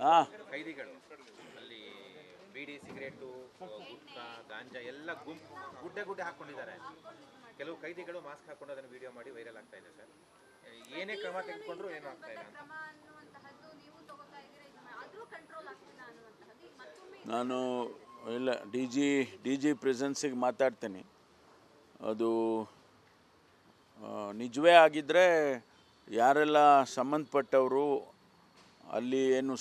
ಹಾಂ ಕೈದಿಗಳು ಅಲ್ಲಿ ಬೀಡಿ ಸಿಗರೇಟು ಗುಟ್ಕಾ ಗಾಂಜಾ ಎಲ್ಲ ಗುಡ್ಡೆ ಗುಡ್ಡೆ ಹಾಕ್ಕೊಂಡಿದ್ದಾರೆ. ಕೆಲವು ಕೈದಿಗಳು ಮಾಸ್ಕ್ ಹಾಕೊಂಡು ಅದನ್ನು ವಿಡಿಯೋ ಮಾಡಿ ವೈರಲ್ ಆಗ್ತಾ ಇದೆ ಸರ್. ಏನೇ ಕ್ರಮ ತೆಗೆದುಕೊಂಡ್ರು ಏನೂ ಆಗ್ತಾ ಇಲ್ಲ ಅಂತ. ನಾನು ಇಲ್ಲ ಡಿ ಜಿ ಪ್ರೆಸೆನ್ಸಿಗೆ ಮಾತಾಡ್ತೀನಿ. ಅದು ನಿಜವೇ ಆಗಿದ್ದರೆ ಯಾರೆಲ್ಲ ಸಂಬಂಧಪಟ್ಟವರು ಅಲ್ಲಿ ಏನು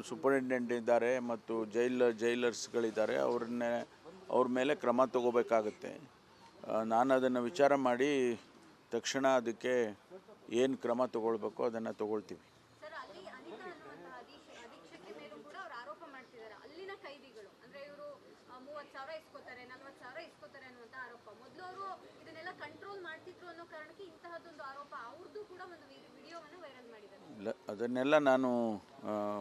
ಸೂಪರಿಂಟೆಂಡೆಂಟ್ ಇದ್ದಾರೆ ಮತ್ತು ಜೈಲರ್ಸ್ಗಳಿದ್ದಾರೆ ಅವ್ರ ಮೇಲೆ ಕ್ರಮ ತಗೋಬೇಕಾಗುತ್ತೆ. ನಾನು ಅದನ್ನು ವಿಚಾರ ಮಾಡಿ ತಕ್ಷಣ ಅದಕ್ಕೆ ಏನು ಕ್ರಮ ತಗೊಳ್ಬೇಕು ಅದನ್ನು ತಗೊಳ್ತೀವಿ. ಇಲ್ಲ, ಅದನ್ನೆಲ್ಲ ನಾನು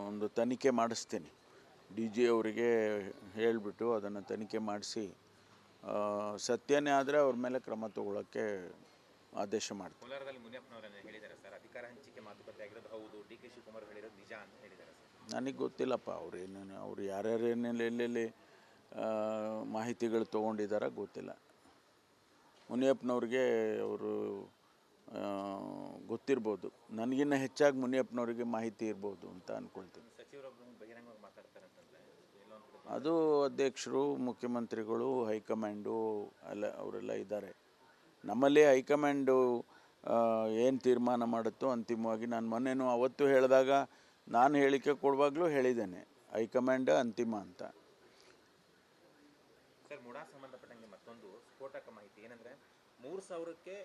ಒಂದು ತನಿಖೆ ಮಾಡಿಸ್ತೀನಿ. ಡಿ ಜಿ ಅವರಿಗೆ ಹೇಳಿಬಿಟ್ಟು ಅದನ್ನು ತನಿಖೆ ಮಾಡಿಸಿ ಸತ್ಯನೇ ಆದರೆ ಅವ್ರ ಮೇಲೆ ಕ್ರಮ ತಗೊಳ್ಳೋಕ್ಕೆ ಆದೇಶ ಮಾಡ್ತೀನಿ. ಕೋಲಾರದಲ್ಲಿ ಮುನಿಯಪ್ಪನವರನ್ನು ಹೇಳಿದ್ದಾರೆ ಸರ್, ಅಧಿಕಾರ ಹಂಚಿಕೆ ಮಾತುಕತೆ ಆಗಿರೋದು ಹೌದು, ಡಿ ಕೆ ಶಿವಕುಮಾರ್ ಹೇಳಿರೋದು ನಿಜ ಅಂತ ಹೇಳಿದ್ದಾರೆ ಸರ್. ನನಗೆ ಗೊತ್ತಿಲ್ಲಪ್ಪ ಅವ್ರು ಯಾರ್ಯಾರೇನೆಲ್ಲ ಎಲ್ಲೆಲ್ಲಿ ಮಾಹಿತಿಗಳು ತೊಗೊಂಡಿದ್ದಾರ ಗೊತ್ತಿಲ್ಲ. ಮುನಿಯಪ್ಪನವ್ರಿಗೆ ಅವರು ಗೊತ್ತಿರ್ಬೋದು, ನನಗಿನ್ನ ಹೆಚ್ಚಾಗಿ ಮುನಿಯಪ್ಪನವ್ರಿಗೆ ಮಾಹಿತಿ ಇರ್ಬೋದು ಅಂತ ಅಂದ್ಕೊಳ್ತೀನಿ. ಸಚಿವರೊಬ್ಬರು ಬಹಿರಂಗವಾಗಿ ಮಾತಾಡ್ತಾರೆ ಅಂತಂದರೆ ಅದು ಅಧ್ಯಕ್ಷರು, ಮುಖ್ಯಮಂತ್ರಿಗಳು, ಹೈಕಮಾಂಡು ಅವರೆಲ್ಲ ಇದ್ದಾರೆ. ನಮ್ಮಲ್ಲಿ ಹೈಕಮಾಂಡು ಏನು ತೀರ್ಮಾನ ಮಾಡುತ್ತೋ ಅಂತಿಮವಾಗಿ, ನಾನು ಮೊನ್ನೆನೂ ಅವತ್ತು ಹೇಳಿದಾಗ ನಾನು ಹೇಳಿಕೆ ಕೊಡುವಾಗಲೂ ಹೇಳಿದ್ದೇನೆ, ಹೈಕಮಾಂಡ್ ಅಂತಿಮ ಅಂತ. ಸರ್, ಮುಡಾ ಸಂಬಂಧಪಟ್ಟಂಗೆ ಮತ್ತೊಂದು ಸ್ಫೋಟಕ ಮಾಹಿತಿ ಏನಂದರೆ 3,000ಕ್ಕೆ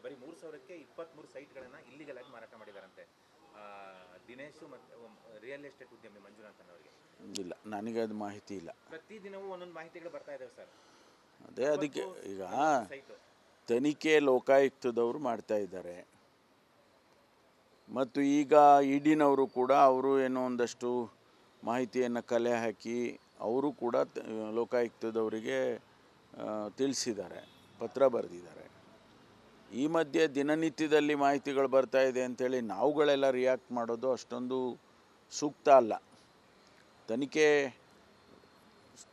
ಬರೀ 3,000ಕ್ಕೆ 23 ಸೈಟ್ಗಳನ್ನು ಇಲ್ಲಿಗಲ್ ಆಗಿ ಮಾರಾಟ ಮಾಡಿದಾರಂತೆ ದಿನೇಶು ಮತ್ತು ರಿಯಲ್ ಎಸ್ಟೇಟ್ ಉದ್ಯಮಿ ಮಂಜುನಾಥ್ ಅವರಿಗೆ. ಇಲ್ಲ, ನನಗೆ ಅದು ಮಾಹಿತಿ ಇಲ್ಲ. ಪ್ರತಿದಿನವೂ ಒಂದೊಂದು ಮಾಹಿತಿಗಳು ಬರ್ತಾ ಇದ್ದಾವೆ ಸರ್. ಅದೇ ಅದಕ್ಕೆ ಈಗ ತನಿಖೆ ಲೋಕಾಯುಕ್ತದವರು ಮಾಡ್ತಾ ಇದ್ದಾರೆ ಮತ್ತು ಈಗ ಇಡಿನವರು ಕೂಡ ಅವರು ಏನೋ ಒಂದಷ್ಟು ಮಾಹಿತಿಯನ್ನು ಕಲೆ ಹಾಕಿ ಅವರು ಕೂಡ ಲೋಕಾಯುಕ್ತದವರಿಗೆ ತಿಳಿಸಿದ್ದಾರೆ, ಪತ್ರ ಬರೆದಿದ್ದಾರೆ. ಈ ಮಧ್ಯೆ ದಿನನಿತ್ಯದಲ್ಲಿ ಮಾಹಿತಿಗಳು ಬರ್ತಾ ಇದೆ ಅಂಥೇಳಿ ನಾವುಗಳೆಲ್ಲ ರಿಯಾಕ್ಟ್ ಮಾಡೋದು ಅಷ್ಟೊಂದು ಸೂಕ್ತ ಅಲ್ಲ.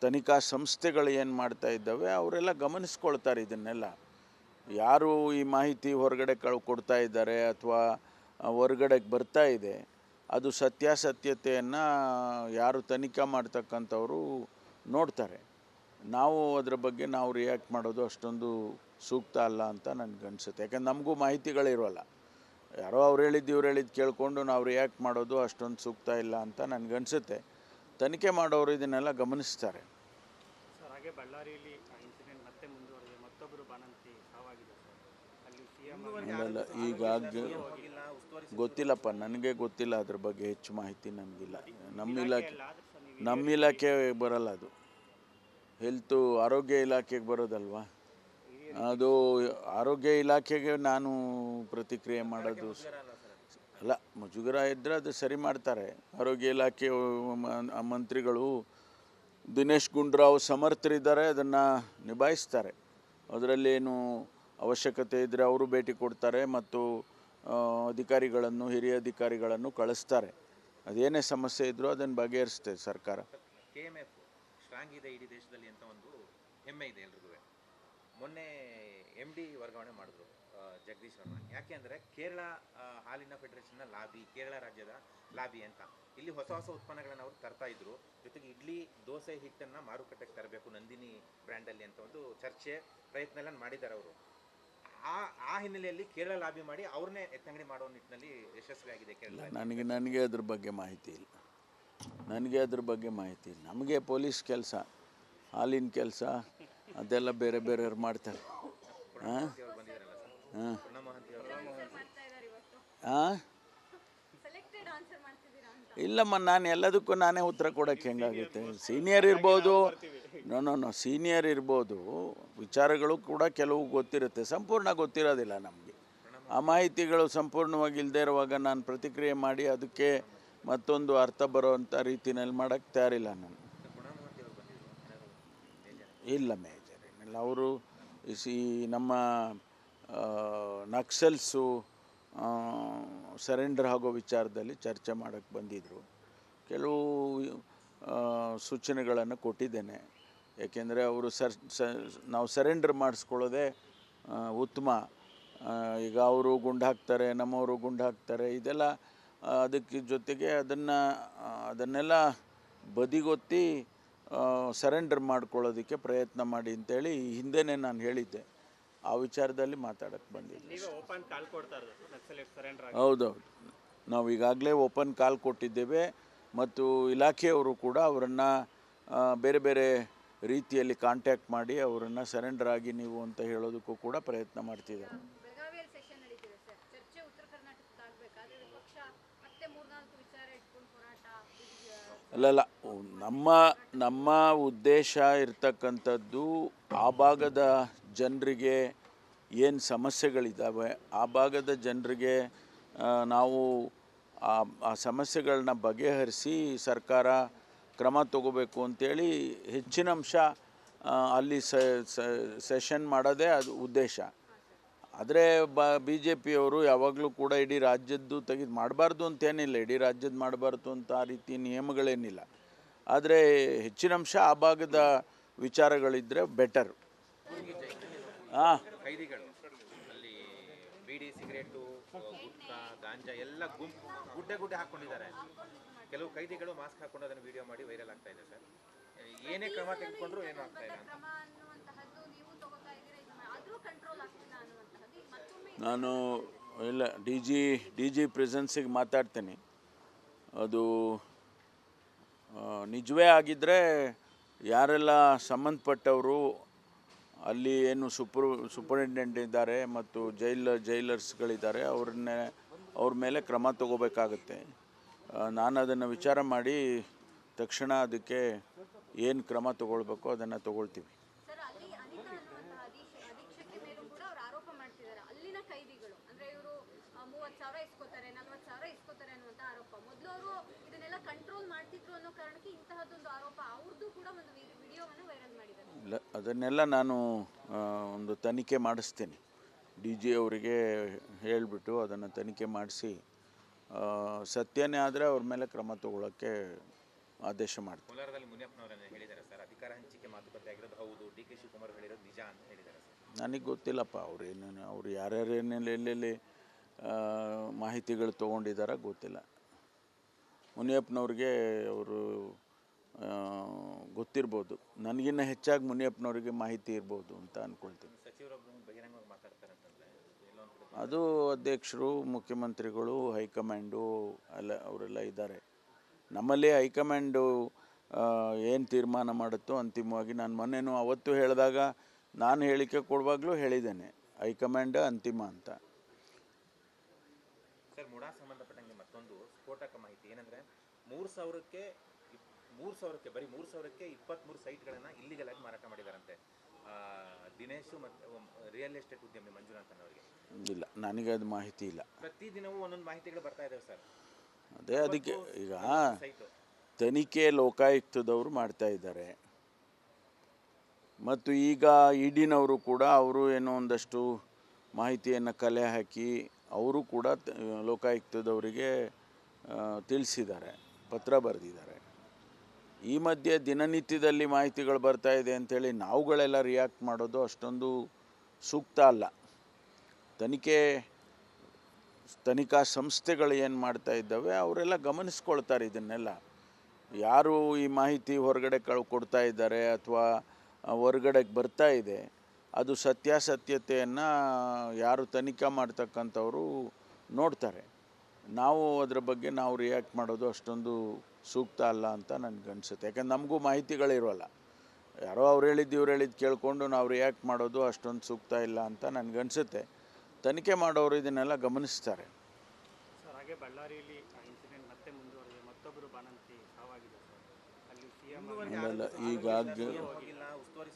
ತನಿಖಾ ಸಂಸ್ಥೆಗಳು ಏನು ಮಾಡ್ತಾ ಇದ್ದಾವೆ ಅವರೆಲ್ಲ ಗಮನಿಸ್ಕೊಳ್ತಾರೆ ಇದನ್ನೆಲ್ಲ. ಯಾರು ಈ ಮಾಹಿತಿ ಹೊರಗಡೆ ಕೊಡ್ತಾ ಇದ್ದಾರೆ ಅಥವಾ ಹೊರಗಡೆಗೆ ಬರ್ತಾ ಇದೆ, ಅದು ಸತ್ಯಾಸತ್ಯತೆಯನ್ನು ಯಾರು ತನಿಖೆ ಮಾಡ್ತಕ್ಕಂಥವರು ನೋಡ್ತಾರೆ. ನಾವು ಅದರ ಬಗ್ಗೆ ನಾವು ರಿಯಾಕ್ಟ್ ಮಾಡೋದು ಅಷ್ಟೊಂದು ಸೂಕ್ತ ಅಲ್ಲ ಅಂತ ನನಗನ್ಸುತ್ತೆ. ಯಾಕಂದ್ರೆ ನಮಗೂ ಮಾಹಿತಿಗಳಿರೋಲ್ಲ. ಯಾರೋ ಅವ್ರು ಹೇಳಿದ್ದು ಇವ್ರು ಹೇಳಿದ್ದು ಕೇಳಿಕೊಂಡು ನಾವು ರಿಯಾಕ್ಟ್ ಮಾಡೋದು ಅಷ್ಟೊಂದು ಸೂಕ್ತ ಇಲ್ಲ ಅಂತ ನನಗನ್ಸುತ್ತೆ. ತನಿಖೆ ಮಾಡೋರು ಇದನ್ನೆಲ್ಲ ಗಮನಿಸ್ತಾರೆ. ಸರ್, ಹಾಗೆ ಬಳ್ಳಾರಿಯಲ್ಲಿ ಇನ್ಸಿಡೆಂಟ್ ಮತ್ತೆ ಮುಂದುವರೆದಿದೆ, ಮತ್ತೊಬ್ಬರು ಬಾಣಂತಿ ಸಾವಾಗಿದೆ ಸರ್. ಅಲ್ಲ, ಈಗ ಗೊತ್ತಿಲ್ಲಪ್ಪ, ನನಗೆ ಗೊತ್ತಿಲ್ಲ ಅದ್ರ ಬಗ್ಗೆ ಹೆಚ್ಚು ಮಾಹಿತಿ ನನಗಿಲ್ಲ. ನಮ್ಮ ಇಲಾಖೆ ಬರಲ್ಲ, ಅದು ಆರೋಗ್ಯ ಇಲಾಖೆಗೆ ಬರೋದಲ್ವಾ. ಅದು ಆರೋಗ್ಯ ಇಲಾಖೆಗೆ ನಾನು ಪ್ರತಿಕ್ರಿಯೆ ಮಾಡೋದು ಅಲ್ಲ. ಮುಜುಗರ ಇದ್ದರೆ ಅದು ಸರಿ ಮಾಡ್ತಾರೆ. ಆರೋಗ್ಯ ಇಲಾಖೆ ಮಂತ್ರಿಗಳು ದಿನೇಶ್ ಗುಂಡೂರಾವ್ ಸಮರ್ಥರಿದ್ದಾರೆ, ಅದನ್ನು ನಿಭಾಯಿಸ್ತಾರೆ. ಅದರಲ್ಲೇನು ಅವಶ್ಯಕತೆ ಇದ್ದರೆ ಅವರು ಭೇಟಿ ಕೊಡ್ತಾರೆ ಮತ್ತು ಹಿರಿಯ ಅಧಿಕಾರಿಗಳನ್ನು ಕಳಿಸ್ತಾರೆ. ಅದೇನೇ ಸಮಸ್ಯೆ ಇದ್ದರೂ ಅದನ್ನು ಬಗೆಹರಿಸ್ತೇವೆ ಸರ್ಕಾರ. KMF ಸ್ಟ್ರಾಂಗ್ ಇದೆ ಇಡೀ ದೇಶದಲ್ಲಿ ಅಂತ ಒಂದು ಹೆಮ್ಮೆ ಇದೆ ಎಲ್ರಿಗೂ. ಮೊನ್ನೆ MD ವರ್ಗಾವಣೆ ಮಾಡಿದ್ರು ಜಗದೀಶ್ ವರ್ಮ. ಯಾಕೆ ಅಂದರೆ ಕೇರಳ ಹಾಲಿನ ಫೆಡರೇಷನ್ನ ಲಾಬಿ, ಕೇರಳ ರಾಜ್ಯದ ಲಾಬಿ ಅಂತ ಇಲ್ಲಿ ಹೊಸ ಉತ್ಪನ್ನಗಳನ್ನು ಅವರು ತರ್ತಾ ಇದ್ರು. ಜೊತೆಗೆ ಇಡ್ಲಿ ದೋಸೆ ಹಿಟ್ಟನ್ನು ಮಾರುಕಟ್ಟೆಗೆ ತರಬೇಕು ನಂದಿನಿ ಬ್ರ್ಯಾಂಡಲ್ಲಿ ಅಂತ ಒಂದು ಪ್ರಯತ್ನ ಎಲ್ಲ ಮಾಡಿದ್ದಾರೆ ಅವರು. ಆ ಹಿನ್ನೆಲೆಯಲ್ಲಿ ಕೇರಳ ಲಾಬಿ ಮಾಡಿ ಅವ್ರನ್ನೇ ಎತ್ತಂಗಡಿ ಮಾಡೋ ನಿಟ್ಟಿನಲ್ಲಿ ಯಶಸ್ವಿಯಾಗಿದೆ ಕೇರಳ. ನನಗೆ ಅದ್ರ ಬಗ್ಗೆ ಮಾಹಿತಿ ಇಲ್ಲ. ನಮಗೆ ಪೊಲೀಸ್ ಕೆಲಸ, ಹಾಲಿನ ಕೆಲಸ ಅದೆಲ್ಲ ಬೇರೆಯವ್ರು ಮಾಡ್ತಾರೆ. ಇಲ್ಲಮ್ಮ, ನಾನು ಎಲ್ಲದಕ್ಕೂ ನಾನೇ ಉತ್ತರ ಕೊಡೋಕ್ಕೆ ಹೆಂಗಾಗುತ್ತೆ? ಸೀನಿಯರ್ ಇರ್ಬೋದು, ಸೀನಿಯರ್ ಇರ್ಬೋದು, ವಿಚಾರಗಳು ಕೂಡ ಕೆಲವು ಗೊತ್ತಿರುತ್ತೆ, ಸಂಪೂರ್ಣ ಗೊತ್ತಿರೋದಿಲ್ಲ ನಮಗೆ. ಆ ಮಾಹಿತಿಗಳು ಸಂಪೂರ್ಣವಾಗಿ ಇಲ್ಲದೇ ಇರುವಾಗ ನಾನು ಪ್ರತಿಕ್ರಿಯೆ ಮಾಡಿ ಅದಕ್ಕೆ ಮತ್ತೊಂದು ಅರ್ಥ ಬರೋವಂಥ ರೀತಿಯಲ್ಲಿ ಮಾಡೋಕ್ಕೆ ತಯಾರಿಲ್ಲ ನಾನು. ಇಲ್ಲ ಮೇಜರ್ ಏನಿಲ್ಲ. ಅವರು ನಮ್ಮ ನಕ್ಸಲ್ಸು ಸರೆಂಡರ್ ಆಗೋ ವಿಚಾರದಲ್ಲಿ ಚರ್ಚೆ ಮಾಡೋಕ್ಕೆ ಬಂದಿದ್ದರು. ಕೆಲವು ಸೂಚನೆಗಳನ್ನು ಕೊಟ್ಟಿದ್ದೇನೆ. ಏಕೆಂದರೆ ಅವರು ನಾವು ಸರೆಂಡರ್ ಮಾಡಿಸ್ಕೊಳ್ಳೋದೇ ಉತ್ತಮ. ಈಗ ಅವರು ಗುಂಡು ಹಾಕ್ತಾರೆ, ನಮ್ಮವರು ಗುಂಡು ಹಾಕ್ತಾರೆ, ಇದೆಲ್ಲ ಅದಕ್ಕೆ ಜೊತೆಗೆ ಅದನ್ನೆಲ್ಲ ಬದಿಗೊತ್ತಿ ಸರೆಂಡರ್ ಮಾಡ್ಕೊಳ್ಳೋದಕ್ಕೆ ಪ್ರಯತ್ನ ಮಾಡಿ ಅಂತೇಳಿ ಹಿಂದೆನೇ ನಾನು ಹೇಳಿದ್ದೆ. ಆ ವಿಚಾರದಲ್ಲಿ ಮಾತಾಡೋಕ್ಕೆ ಬಂದಿದ್ದೆ. ಹೌದೌದು, ನಾವು ಈಗಾಗಲೇ ಓಪನ್ ಕಾಲ್ ಕೊಟ್ಟಿದ್ದೇವೆ ಮತ್ತು ಇಲಾಖೆಯವರು ಕೂಡ ಅವರನ್ನು ಬೇರೆ ಬೇರೆ ರೀತಿಯಲ್ಲಿ ಕಾಂಟ್ಯಾಕ್ಟ್ ಮಾಡಿ ಅವರನ್ನು ಸರೆಂಡರ್ ಆಗಿ ನೀವು ಅಂತ ಹೇಳೋದಕ್ಕೂ ಕೂಡ ಪ್ರಯತ್ನ ಮಾಡ್ತಿದ್ದಾರೆ. ಅಲ್ಲಲ್ಲ, ನಮ್ಮ ಉದ್ದೇಶ ಇರ್ತಕ್ಕಂಥದ್ದು ಆ ಭಾಗದ ಜನರಿಗೆ ಏನು ಸಮಸ್ಯೆಗಳಿದ್ದಾವೆ ಆ ಭಾಗದ ಜನರಿಗೆ ನಾವು ಆ ಸಮಸ್ಯೆಗಳನ್ನ ಬಗೆಹರಿಸಿ ಸರ್ಕಾರ ಕ್ರಮ ತಗೋಬೇಕು ಅಂತೇಳಿ ಹೆಚ್ಚಿನ ಅಂಶ ಅಲ್ಲಿ ಸೆಷನ್ ಮಾಡೋದೇ ಅದು ಉದ್ದೇಶ. ಆದರೆ BJPಯವರು ಯಾವಾಗಲೂ ಕೂಡ ಇಡೀ ರಾಜ್ಯದ್ದು ಮಾಡಬಾರ್ದು ಅಂತೇನಿಲ್ಲ, ಇಡೀ ರಾಜ್ಯದ್ದು ಮಾಡಬಾರ್ದು ಅಂತ ಆ ರೀತಿ ನಿಯಮಗಳೇನಿಲ್ಲ. ಆದರೆ ಹೆಚ್ಚಿನ ಅಂಶ ಆ ಭಾಗದ ವಿಚಾರಗಳಿದ್ದರೆ ಬೆಟರ್. ಹಾಂ, ಕೈದಿಗಳು ಅಲ್ಲಿ ಬೀಡಿ, ಸಿಗರೇಟು, ಗುಟ್ಕಾ, ಗಾಂಜಾ ಎಲ್ಲ ಗುಡ್ಡೆ ಹಾಕ್ಕೊಂಡಿದ್ದಾರೆ. ಕೆಲವು ಕೈದಿಗಳು ಮಾಸ್ಕ್ ಹಾಕೊಂಡು ಅದನ್ನು ವಿಡಿಯೋ ಮಾಡಿ ವೈರಲ್ ಆಗ್ತಾ ಇದೆ ಸರ್. ಏನೇ ಕ್ರಮ ತೆಗೆದುಕೊಂಡ್ರು ಏನೂ ಆಗ್ತಾ ಇಲ್ಲ. ನಾನು ಇಲ್ಲ ಡಿ ಜಿ ಪ್ರೆಸೆನ್ಸಿಗೆ ಮಾತಾಡ್ತೀನಿ. ಅದು ನಿಜವೇ ಆಗಿದ್ದರೆ ಯಾರೆಲ್ಲ ಸಂಬಂಧಪಟ್ಟವರು ಅಲ್ಲಿ ಏನು ಸೂಪರಿಂಟೆಂಡೆಂಟ್ ಇದ್ದಾರೆ ಮತ್ತು ಜೈಲರ್ಸ್ಗಳಿದ್ದಾರೆ ಅವ್ರ ಮೇಲೆ ಕ್ರಮ ತಗೋಬೇಕಾಗತ್ತೆ. ನಾನು ಅದನ್ನು ವಿಚಾರ ಮಾಡಿ ತಕ್ಷಣ ಅದಕ್ಕೆ ಏನು ಕ್ರಮ ತಗೊಳ್ಬೇಕೋ ಅದನ್ನು ತಗೊಳ್ತೀವಿ. ಇಲ್ಲ, ಅದನ್ನೆಲ್ಲ ನಾನು ಒಂದು ತನಿಖೆ ಮಾಡಿಸ್ತೀನಿ. DG ಅವರಿಗೆ ಹೇಳಿಬಿಟ್ಟು ಅದನ್ನು ತನಿಖೆ ಮಾಡಿಸಿ ಸತ್ಯನೇ ಆದರೆ ಅವ್ರ ಮೇಲೆ ಕ್ರಮ ತಗೊಳ್ಳೋಕ್ಕೆ ಆದೇಶ ಮಾಡ್ತೀನಿ. ಕೋಲಾರದಲ್ಲಿ ಮುನಿಯಪ್ಪನವರನ್ನು ಹೇಳಿದ್ದಾರೆ ಸರ್, ಅಧಿಕಾರ ಹಂಚಿಕೆ ಮಾತುಕತೆ ಆಗಿರೋದು ಹೌದು, DK ಶಿವಕುಮಾರ್ ಹೇಳಿರೋದು ನಿಜ ಅಂತ ಹೇಳಿದ್ದಾರೆ ಸರ್. ನನಗೆ ಗೊತ್ತಿಲ್ಲಪ್ಪ ಅವ್ರು ಯಾರ್ಯಾರೇನೆಲ್ಲ ಎಲ್ಲೆಲ್ಲಿ ಮಾಹಿತಿಗಳು ತೊಗೊಂಡಿದ್ದಾರೆ ಗೊತ್ತಿಲ್ಲ. ಮುನಿಯಪ್ಪನವ್ರಿಗೆ ಅವರು ಗೊತ್ತಿರ್ಬೋದು, ನನಗಿನ್ನ ಹೆಚ್ಚಾಗಿ ಮುನಿಯಪ್ಪನವ್ರಿಗೆ ಮಾಹಿತಿ ಇರ್ಬೋದು ಅಂತ ಅಂದ್ಕೊಳ್ತೀನಿ. ಸಚಿವರೊಬ್ಬರು ಬಹಿರಂಗವಾಗಿ ಮಾತಾಡ್ತಾರೆ ಅಂತಂದರೆ ಅದು ಅಧ್ಯಕ್ಷರು, ಮುಖ್ಯಮಂತ್ರಿಗಳು, ಹೈಕಮಾಂಡು ಅವರೆಲ್ಲ ಇದ್ದಾರೆ. ನಮ್ಮಲ್ಲಿ ಹೈಕಮಾಂಡು ಏನು ತೀರ್ಮಾನ ಮಾಡುತ್ತೋ ಅಂತಿಮವಾಗಿ, ನಾನು ಮೊನ್ನೆನೂ ಅವತ್ತು ಹೇಳಿದಾಗ ನಾನು ಹೇಳಿಕೆ ಕೊಡುವಾಗಲೂ ಹೇಳಿದ್ದೇನೆ, ಹೈಕಮಾಂಡ್ ಅಂತಿಮ ಅಂತ. ಸರ್, ಮುಡಾ ಸಂಬಂಧಪಟ್ಟಂಗೆ ಮತ್ತೊಂದು ಸ್ಫೋಟಕ ಮಾಹಿತಿ ಏನಂದರೆ 3,000ಕ್ಕೆ ಬರೀ 3,000ಕ್ಕೆ 23 ಸೈಟ್ಗಳನ್ನು ಇಲ್ಲಿಗಲ್ ಆಗಿ ಮಾರಾಟ ಮಾಡಿದಾರಂತೆ ದಿನೇಶು ಮತ್ತು ರಿಯಲ್ ಎಸ್ಟೇಟ್ ಉದ್ಯಮಿ ಮಂಜುನಾಥ್ ಅನ್ನೋರಿಗೆ. ಇಲ್ಲ, ನನಗೆ ಅದು ಮಾಹಿತಿ ಇಲ್ಲ. ಪ್ರತಿದಿನವೂ ಒಂದೊಂದು ಮಾಹಿತಿಗಳು ಬರ್ತಾ ಇದ್ದಾವೆ ಸರ್. ಅದೇ ಅದಕ್ಕೆ ಈಗ ತನಿಖೆ ಲೋಕಾಯುಕ್ತದವರು ಮಾಡ್ತಾ ಇದ್ದಾರೆ ಮತ್ತು ಈಗ EDನವರು ಕೂಡ ಅವರು ಏನೋ ಒಂದಷ್ಟು ಮಾಹಿತಿಯನ್ನು ಕಲೆ ಹಾಕಿ ಅವರು ಕೂಡ ಲೋಕಾಯುಕ್ತದವರಿಗೆ ತಿಳಿಸಿದ್ದಾರೆ, ಪತ್ರ ಬರೆದಿದ್ದಾರೆ. ಈ ಮಧ್ಯೆ ದಿನನಿತ್ಯದಲ್ಲಿ ಮಾಹಿತಿಗಳು ಬರ್ತಾ ಇದೆ ಅಂಥೇಳಿ ನಾವುಗಳೆಲ್ಲ ರಿಯಾಕ್ಟ್ ಮಾಡೋದು ಅಷ್ಟೊಂದು ಸೂಕ್ತ ಅಲ್ಲ. ತನಿಖಾ ಸಂಸ್ಥೆಗಳು ಏನು ಮಾಡ್ತಾ ಇದ್ದಾವೆ ಅವರೆಲ್ಲ ಗಮನಿಸ್ಕೊಳ್ತಾರೆ ಇದನ್ನೆಲ್ಲ. ಯಾರು ಈ ಮಾಹಿತಿ ಹೊರಗಡೆ ಕೊಡ್ತಾ ಇದ್ದಾರೆ ಅಥವಾ ಹೊರಗಡೆಗೆ ಬರ್ತಾ ಇದೆ ಅದು ಸತ್ಯಾಸತ್ಯತೆಯನ್ನು ಯಾರು ತನಿಖೆ ಮಾಡ್ತಕ್ಕಂಥವರು ನೋಡ್ತಾರೆ. ನಾವು ಅದರ ಬಗ್ಗೆ ನಾವು ರಿಯಾಕ್ಟ್ ಮಾಡೋದು ಅಷ್ಟೊಂದು ಸೂಕ್ತ ಅಲ್ಲ ಅಂತ ನನಗನ್ಸುತ್ತೆ. ಯಾಕಂದ್ರೆ ನಮಗೂ ಮಾಹಿತಿಗಳಿರೋಲ್ಲ. ಯಾರೋ ಅವ್ರು ಹೇಳಿದ್ದು ಇವ್ರು ಹೇಳಿದ್ದು ಕೇಳಿಕೊಂಡು ನಾವು ರಿಯಾಕ್ಟ್ ಮಾಡೋದು ಅಷ್ಟೊಂದು ಸೂಕ್ತ ಇಲ್ಲ ಅಂತ ನನಗನ್ಸುತ್ತೆ. ತನಿಖೆ ಮಾಡೋರು ಇದನ್ನೆಲ್ಲ ಗಮನಿಸ್ತಾರೆ. ಸರ್, ಹಾಗೆ ಬಳ್ಳಾರಿಯಲ್ಲಿ ಇನ್ಸಿಡೆಂಟ್ ಮತ್ತೆ ಮುಂದುವರೆದಿದೆ, ಮತ್ತೊಬ್ಬರು ಬಾಣಂತಿ ಸಾವಾಗಿದೆ ಸರ್. ಅಲ್ಲಿ CM ಈಗಾಗಿ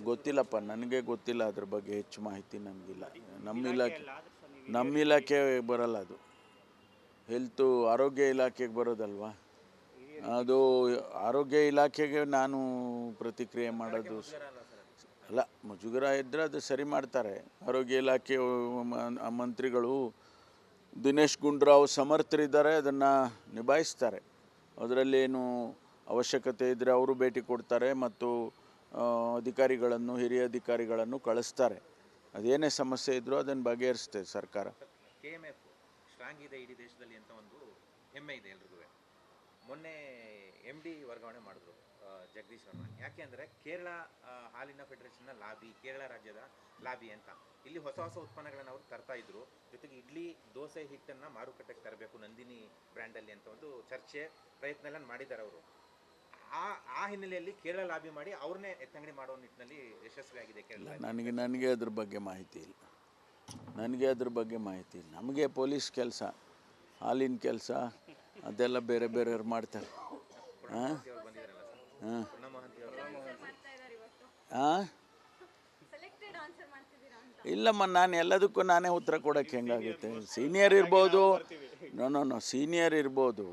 ಗೊತ್ತಿಲ್ಲಪ್ಪ, ನನಗೆ ಗೊತ್ತಿಲ್ಲ ಅದ್ರ ಬಗ್ಗೆ ಹೆಚ್ಚು ಮಾಹಿತಿ ನನಗಿಲ್ಲ. ನಮ್ಮ ಇಲಾಖೆ ಬರಲ್ಲ, ಅದು ಆರೋಗ್ಯ ಇಲಾಖೆಗೆ ಬರೋದಲ್ವಾ. ಅದು ಆರೋಗ್ಯ ಇಲಾಖೆಗೆ ನಾನು ಪ್ರತಿಕ್ರಿಯೆ ಮಾಡೋದು ಅಲ್ಲ. ಮುಜುಗರ ಇದ್ದರೆ ಅದು ಸರಿ ಮಾಡ್ತಾರೆ. ಆರೋಗ್ಯ ಇಲಾಖೆ ಮಂತ್ರಿಗಳು ದಿನೇಶ್ ಗುಂಡೂರಾವ್ ಸಮರ್ಥರಿದ್ದಾರೆ, ಅದನ್ನು ನಿಭಾಯಿಸ್ತಾರೆ. ಅದರಲ್ಲೇನು ಅವಶ್ಯಕತೆ ಇದ್ದರೆ ಅವರು ಭೇಟಿ ಕೊಡ್ತಾರೆ ಮತ್ತು ಅಧಿಕಾರಿಗಳನ್ನು, ಹಿರಿಯ ಅಧಿಕಾರಿಗಳನ್ನು ಕಳಿಸ್ತಾರೆ. ಅದೇನೇ ಸಮಸ್ಯೆ ಇದ್ದರೂ ಅದನ್ನು ಬಗೆಹರಿಸ್ತದೆ ಸರ್ಕಾರ. KMF ಸ್ಟ್ರಾಂಗ್ ಇದೆ ಇಡೀ ದೇಶದಲ್ಲಿ ಅಂತ ಒಂದು ಹೆಮ್ಮೆ ಇದೆ ಎಲ್ರಿಗೂ. ಮೊನ್ನೆ MD ವರ್ಗಾವಣೆ ಮಾಡಿದ್ರು ಜಗದೀಶ್ ಶರ್ಮಾ. ಯಾಕೆ ಅಂದರೆ ಕೇರಳ ಹಾಲಿನ ಫೆಡರೇಷನ್ನ ಲಾಬಿ, ಕೇರಳ ರಾಜ್ಯದ ಲಾಬಿ ಅಂತ. ಇಲ್ಲಿ ಹೊಸ ಹೊಸ ಉತ್ಪನ್ನಗಳನ್ನು ಅವರು ತರ್ತಾ ಇದ್ರು. ಜೊತೆಗೆ ಇಡ್ಲಿ, ದೋಸೆ ಹಿಟ್ಟನ್ನು ಮಾರುಕಟ್ಟೆಗೆ ತರಬೇಕು ನಂದಿನಿ ಬ್ರ್ಯಾಂಡಲ್ಲಿ ಅಂತ ಒಂದು ಚರ್ಚೆ, ಪ್ರಯತ್ನ ಎಲ್ಲ ಮಾಡಿದ್ದಾರೆ ಅವರು. ಆ ಹಿನ್ನೆಲೆಯಲ್ಲಿ ಕೇರಳ ಲಾಬಿ ಮಾಡಿ ಅವ್ರನ್ನೇ ಎತ್ತಂಗಡಿ ಮಾಡೋ ನಿಟ್ಟಿನಲ್ಲಿ ಯಶಸ್ವಿಯಾಗಿದೆ ಕೇರಳ. ನನಗೆ ಅದ್ರ ಬಗ್ಗೆ ಮಾಹಿತಿ ಇಲ್ಲ. ನಮಗೆ ಪೊಲೀಸ್ ಕೆಲಸ, ಹಾಲಿನ ಕೆಲಸ ಅದೆಲ್ಲ ಬೇರೆ ಬೇರೆಯವ್ರು ಮಾಡ್ತಾರೆ. ಹಾಂ ಹಾಂ ಹಾಂ ಇಲ್ಲಮ್ಮ, ನಾನು ಎಲ್ಲದಕ್ಕೂ ನಾನೇ ಉತ್ತರ ಕೊಡೋಕ್ಕೆ ಹೆಂಗಾಗುತ್ತೆ? ಸೀನಿಯರ್ ಇರ್ಬೋದು, ಸೀನಿಯರ್ ಇರ್ಬೋದು,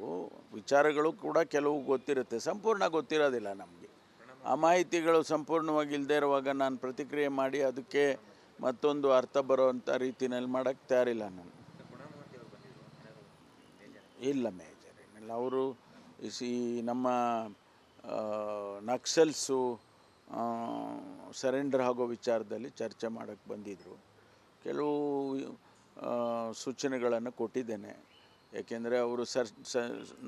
ವಿಚಾರಗಳು ಕೂಡ ಕೆಲವು ಗೊತ್ತಿರುತ್ತೆ, ಸಂಪೂರ್ಣ ಗೊತ್ತಿರೋದಿಲ್ಲ ನಮಗೆ. ಆ ಮಾಹಿತಿಗಳು ಸಂಪೂರ್ಣವಾಗಿ ಇಲ್ಲದೆ ಇರುವಾಗ ನಾನು ಪ್ರತಿಕ್ರಿಯೆ ಮಾಡಿ ಅದಕ್ಕೆ ಮತ್ತೊಂದು ಅರ್ಥ ಬರೋವಂಥ ರೀತಿಯಲ್ಲಿ ಮಾಡೋಕ್ಕೆ ತಯಾರಿಲ್ಲ ನಾನು. ಇಲ್ಲ ಮೇಜರ್ ಏನಿಲ್ಲ. ಅವರು ನಮ್ಮ ನಕ್ಸಲ್ಸು ಸರೆಂಡರ್ ಆಗೋ ವಿಚಾರದಲ್ಲಿ ಚರ್ಚೆ ಮಾಡೋಕ್ಕೆ ಬಂದಿದ್ದರು. ಕೆಲವು ಸೂಚನೆಗಳನ್ನು ಕೊಟ್ಟಿದ್ದೇನೆ. ಏಕೆಂದರೆ ಅವರು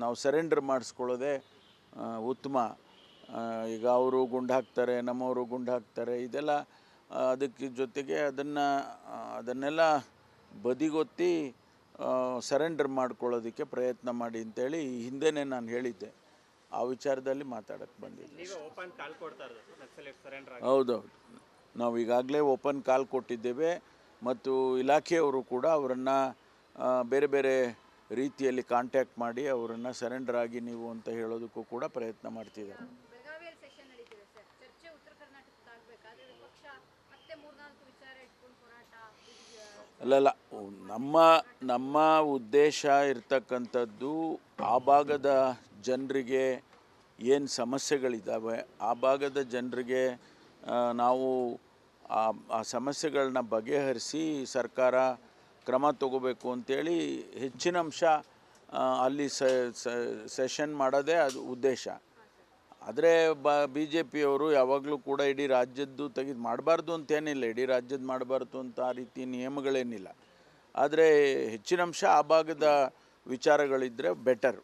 ನಾವು ಸರೆಂಡರ್ ಮಾಡಿಸ್ಕೊಳ್ಳೋದೇ ಉತ್ತಮ. ಈಗ ಅವರು ಗುಂಡು ಹಾಕ್ತಾರೆ, ನಮ್ಮವರು ಗುಂಡು ಹಾಕ್ತಾರೆ, ಇದೆಲ್ಲ ಅದಕ್ಕೆ ಜೊತೆಗೆ ಅದನ್ನೆಲ್ಲ ಬದಿಗೊತ್ತಿ ಸರೆಂಡರ್ ಮಾಡ್ಕೊಳ್ಳೋದಕ್ಕೆ ಪ್ರಯತ್ನ ಮಾಡಿ ಅಂತೇಳಿ ಹಿಂದೆನೇ ನಾನು ಹೇಳಿದ್ದೆ. ಆ ವಿಚಾರದಲ್ಲಿ ಮಾತಾಡೋಕ್ಕೆ ಬಂದಿದ್ದೆ. ಹೌದೌದು, ನಾವು ಈಗಾಗಲೇ ಓಪನ್ ಕಾಲ್ ಕೊಟ್ಟಿದ್ದೇವೆ ಮತ್ತು ಇಲಾಖೆಯವರು ಕೂಡ ಅವರನ್ನು ಬೇರೆ ಬೇರೆ ರೀತಿಯಲ್ಲಿ ಕಾಂಟ್ಯಾಕ್ಟ್ ಮಾಡಿ ಅವರನ್ನು ಸರೆಂಡರ್ ಆಗಿ ನೀವು ಅಂತ ಹೇಳೋದಕ್ಕೂ ಕೂಡ ಪ್ರಯತ್ನ ಮಾಡ್ತಿದ್ದಾರೆ. ಅಲ್ಲಲ್ಲ, ನಮ್ಮ ಉದ್ದೇಶ ಇರ್ತಕ್ಕಂಥದ್ದು ಆ ಭಾಗದ ಜನರಿಗೆ ಏನು ಸಮಸ್ಯೆಗಳಿದ್ದಾವೆ, ಆ ಭಾಗದ ಜನರಿಗೆ ನಾವು ಆ ಸಮಸ್ಯೆಗಳನ್ನ ಬಗೆಹರಿಸಿ ಸರ್ಕಾರ ಕ್ರಮ ತಗೋಬೇಕು ಅಂತೇಳಿ ಹೆಚ್ಚಿನ ಅಂಶ ಅಲ್ಲಿ ಸೆಷನ್ ಮಾಡೋದೇ ಅದು ಉದ್ದೇಶ. ಆದರೆ BJPಯವರು ಯಾವಾಗಲೂ ಕೂಡ ಇಡೀ ರಾಜ್ಯದ್ದು ಮಾಡಬಾರ್ದು ಅಂತೇನಿಲ್ಲ, ಇಡೀ ರಾಜ್ಯದ್ದು ಮಾಡಬಾರ್ದು ಅಂತ ಆ ರೀತಿ ನಿಯಮಗಳೇನಿಲ್ಲ. ಆದರೆ ಹೆಚ್ಚಿನ ಅಂಶ ಆ ಭಾಗದ ವಿಚಾರಗಳಿದ್ದರೆ ಬೆಟರ್.